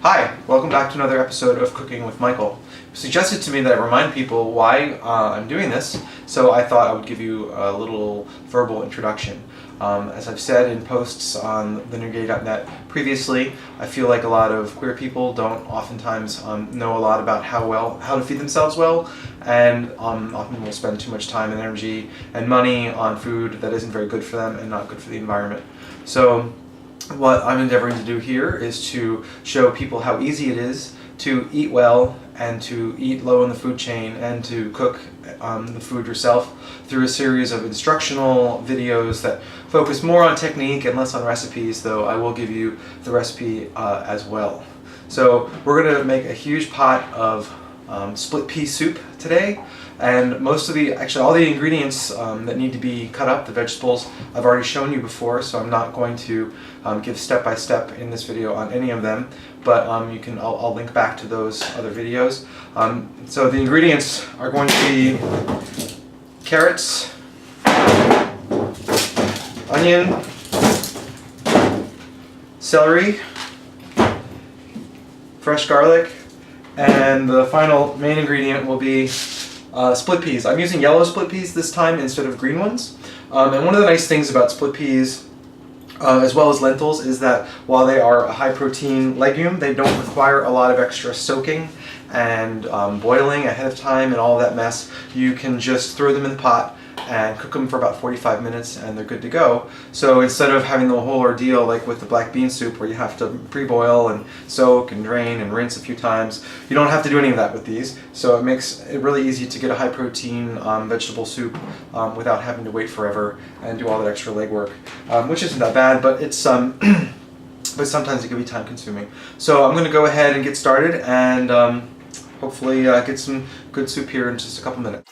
Hi, welcome back to another episode of Cooking with Michael. It was suggested to me that I remind people why I'm doing this, so I thought I would give you a little verbal introduction. As I've said in posts on thenewgay.net previously, I feel like a lot of queer people don't oftentimes know a lot about how to feed themselves well, and often will spend too much time and energy and money on food that isn't very good for them and not good for the environment. So what I'm endeavoring to do here is to show people how easy it is to eat well and to eat low in the food chain and to cook the food yourself through a series of instructional videos that focus more on technique and less on recipes, though I will give you the recipe as well. So we're going to make a huge pot of split pea soup today, and all the ingredients that need to be cut up, the vegetables, I've already shown you before, so I'm not going to give step-by-step in this video on any of them, but I'll link back to those other videos. So the ingredients are going to be carrots, onion, celery, fresh garlic, and the final main ingredient will be split peas. I'm using yellow split peas this time instead of green ones. And one of the nice things about split peas, as well as lentils, is that while they are a high protein legume, they don't require a lot of extra soaking and boiling ahead of time and all that mess. You can just throw them in the pot and cook them for about 45 minutes and they're good to go. So instead of having the whole ordeal like with the black bean soup where you have to pre-boil and soak and drain and rinse a few times, you don't have to do any of that with these. So it makes it really easy to get a high protein vegetable soup without having to wait forever and do all that extra legwork, which isn't that bad, but it's but sometimes it can be time consuming. So I'm going to go ahead and get started and hopefully get some good soup here in just a couple minutes.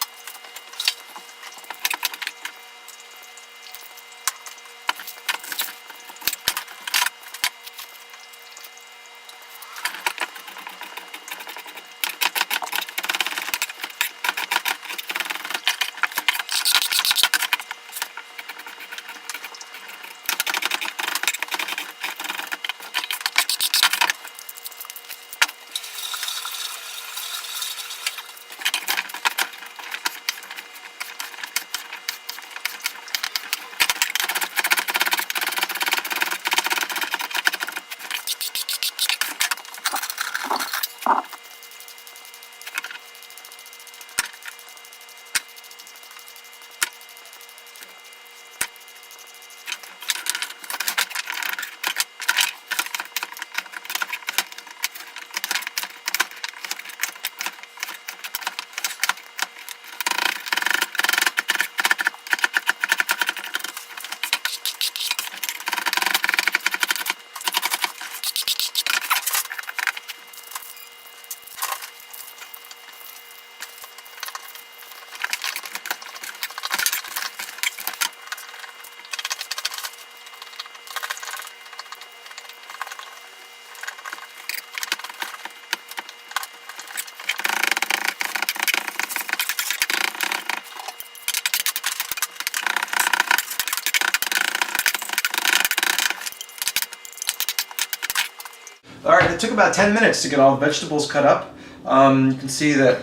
Alright, it took about 10 minutes to get all the vegetables cut up. You can see that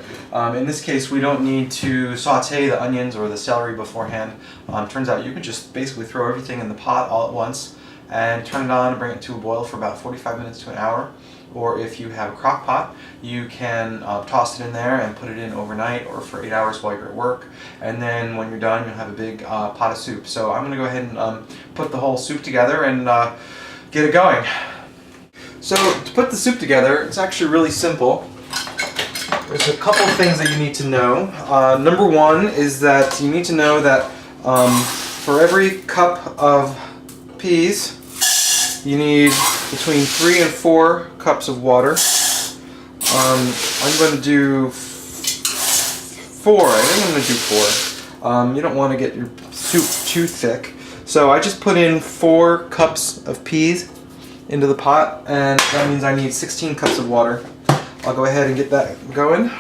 in this case we don't need to saute the onions or the celery beforehand. Turns out you can just basically throw everything in the pot all at once and turn it on and bring it to a boil for about 45 minutes to an hour. Or if you have a crock pot, you can toss it in there and put it in overnight or for 8 hours while you're at work. And then when you're done, you'll have a big pot of soup. So I'm going to go ahead and put the whole soup together and get it going. So to put the soup together, it's actually really simple. There's a couple things that you need to know. Number one is that you need to know that for every cup of peas, you need between 3 and 4 cups of water. I'm going to do 4. I think I'm going to do 4. You don't want to get your soup too thick. So I just put in 4 cups of peas into the pot, and that means I need 16 cups of water. I'll go ahead and get that going.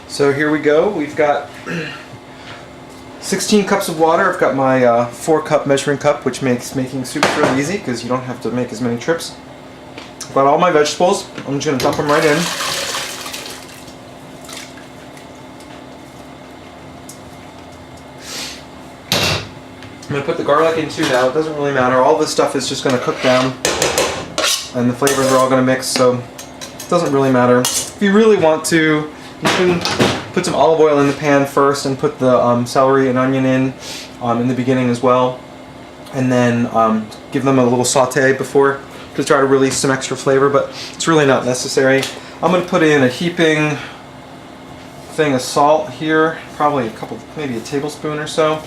So here we go. We've got 16 cups of water. I've got my 4-cup measuring cup, which makes making soups really easy because you don't have to make as many trips. I've got all my vegetables. I'm just going to dump them right in. I'm going to put the garlic in too now. It doesn't really matter. All this stuff is just going to cook down and the flavors are all going to mix, so it doesn't really matter. If you really want to, you can put some olive oil in the pan first and put the celery and onion in the beginning as well. And then give them a little saute before to try to release some extra flavor, but it's really not necessary. I'm going to put in a heaping thing of salt here, probably maybe a tablespoon or so.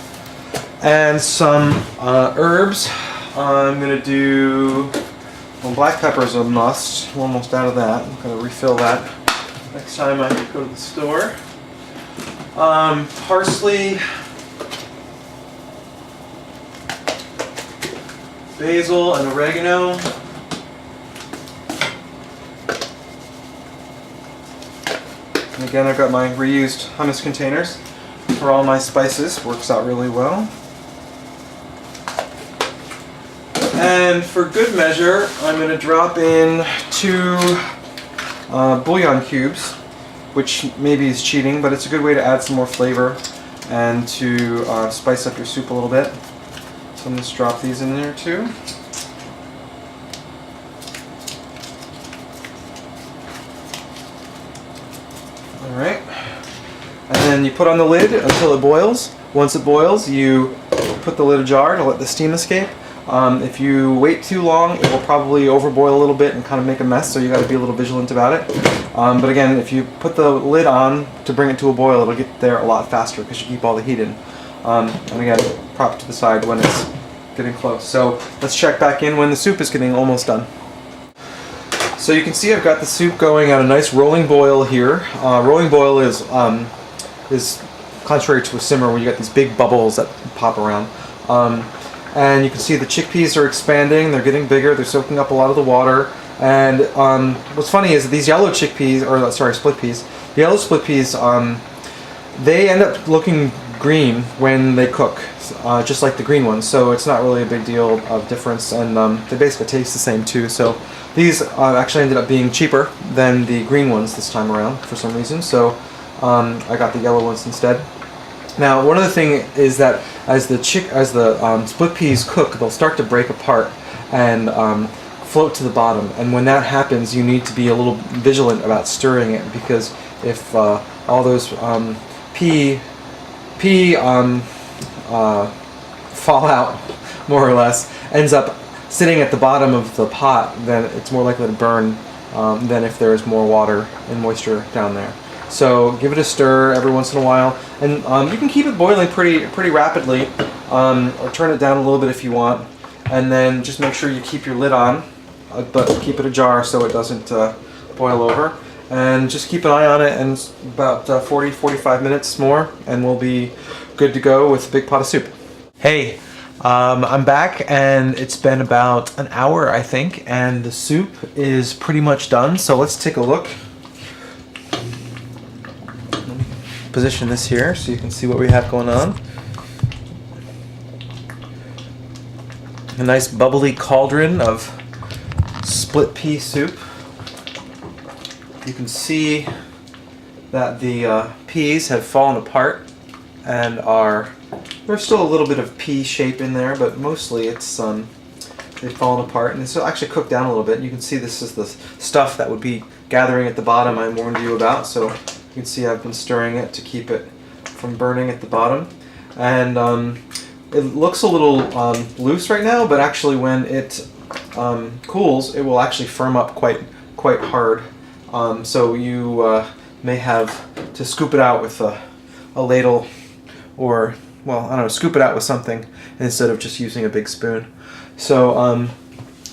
And some herbs. I'm going to do, well, black pepper is a must. I'm almost out of that. I'm going to refill that next time I go to the store. Parsley, basil, and oregano. And again, I've got my reused hummus containers for all my spices. Works out really well. And for good measure, I'm going to drop in 2 bouillon cubes, which maybe is cheating, but it's a good way to add some more flavor and to spice up your soup a little bit. So I'm going to just drop these in there too. Alright. And then you put on the lid until it boils. Once it boils, you put the lid ajar to let the steam escape. If you wait too long, it will probably overboil a little bit and kind of make a mess, so you got to be a little vigilant about it. But again, if you put the lid on to bring it to a boil, it'll get there a lot faster because you keep all the heat in. And again, prop it to the side when it's getting close. So let's check back in when the soup is getting almost done. So you can see I've got the soup going at a nice rolling boil here. Rolling boil is contrary to a simmer where you got these big bubbles that pop around. And you can see the chickpeas are expanding, they're getting bigger, they're soaking up a lot of the water. And what's funny is that these yellow chickpeas, or sorry, split peas, the yellow split peas, they end up looking green when they cook, just like the green ones. So it's not really a big deal of difference, and they basically taste the same too. So these actually ended up being cheaper than the green ones this time around for some reason. So I got the yellow ones instead. Now, one other thing is that as the split peas cook, they'll start to break apart and float to the bottom. And when that happens, you need to be a little vigilant about stirring it, because if all those pea fallout, more or less, ends up sitting at the bottom of the pot, then it's more likely to burn than if there is more water and moisture down there. So give it a stir every once in a while, and you can keep it boiling pretty rapidly, or turn it down a little bit if you want, and then just make sure you keep your lid on, but keep it ajar so it doesn't boil over, and just keep an eye on it. And about 40-45 minutes more, and we'll be good to go with a big pot of soup. Hey, I'm back, and it's been about an hour, I think, and the soup is pretty much done. So let's take a look. Position this here so you can see what we have going on. A nice bubbly cauldron of split pea soup. You can see that the peas have fallen apart and there's still a little bit of pea shape in there, but mostly it's they've fallen apart, and it's actually cooked down a little bit. You can see this is the stuff that would be gathering at the bottom I warned you about. So you can see I've been stirring it to keep it from burning at the bottom, and it looks a little loose right now, but actually when it cools, it will actually firm up quite hard. So you may have to scoop it out with a ladle, or, well, I don't know, scoop it out with something instead of just using a big spoon. So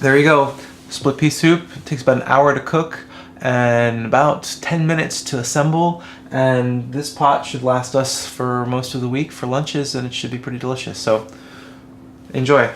there you go, split pea soup. It takes about an hour to cook and about 10 minutes to assemble, and this pot should last us for most of the week for lunches, and it should be pretty delicious. So enjoy.